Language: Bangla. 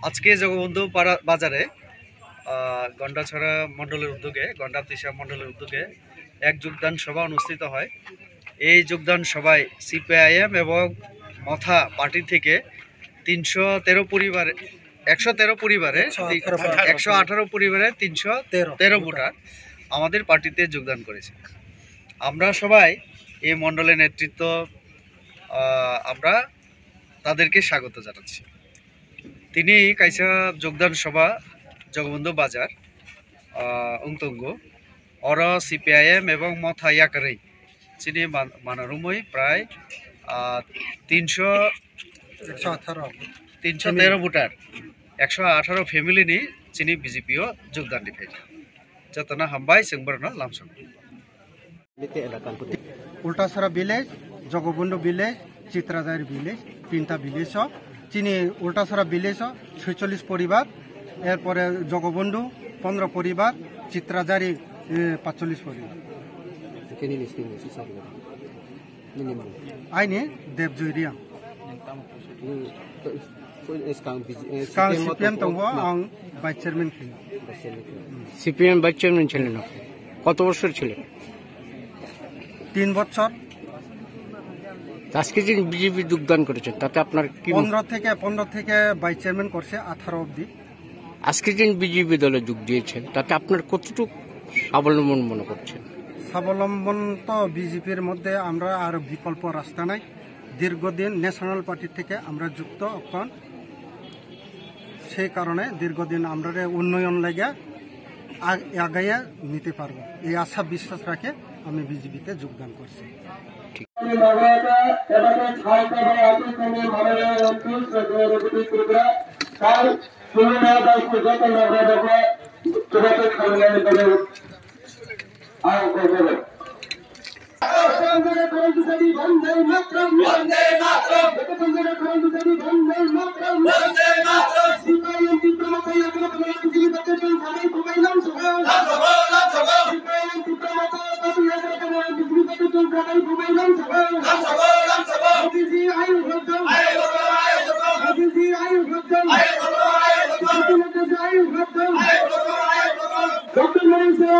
আজকে জগবন্ধু বাজারে গন্ডাছড়া মণ্ডলের উদ্যোগে গন্ডাতিসা মণ্ডলের উদ্যোগে এক যোগদান সভা অনুষ্ঠিত হয়। এই যোগদান সভায় সিপিআইএম এবং মথা পার্টি থেকে 313 পরিবারে 113 পরিবারে 118 পরিবারে 313 ভোটার আমাদের পার্টিতে যোগদান করেছে। আমরা সবাই এই মণ্ডলের নেতৃত্ব আমরা তাদেরকে স্বাগত জানাচ্ছি। তিনি কাইসা যোগদান সভা জগবন্ধু বাজার উংতঙ্গ অর সিপিআইএম এবং মথা ইয়াকারেই চিনি মানারুমই প্রায় 313 ভোটার 118 ফ্যামিলি নি চিনি বিজেপিও যোগদান দিফাই যতনা হামবাই जोंबरनो लामसं उल्टासरा विलेज जगबंधु विलेज चित्राजारी विलेज तीनटा विलेज चिनी उल्टासरा विलेज 46 परिवार एरपर जगबंधु 15 परिवार चित्राजारी 45 परिवार आईने देवजयरिया सीपीएम दंग आं vice chairman CPM vice chairman ছিলেন কত বছর ছিলেন 3 বছর আজকে যে বিজেপি যোগদান করেছেন তাতে আপনার কি 15 থেকে ভাইস চেয়ারম্যান করছে 18 অবধি আজকে যে বিজেপি দলে যোগ দিয়েছেন তাতে আপনার কতটুকু স্বাবলম্বন মনে করছেন? স্বাবলম্বন তো বিজেপির মধ্যে আমরা আর বিকল্প রাস্তা নাই। দীর্ঘদিন ন্যাশনাল পার্টি থেকে আমরা যুক্ত এখন, সেই কারণে দীর্ঘদিন আমরা উন্নয়ন লেগে আগাইয়া নিতে পারবো এই আশা বিশ্বাস রাখে আমি বিজেপিতে যোগদান করছি। Dr. Manisha,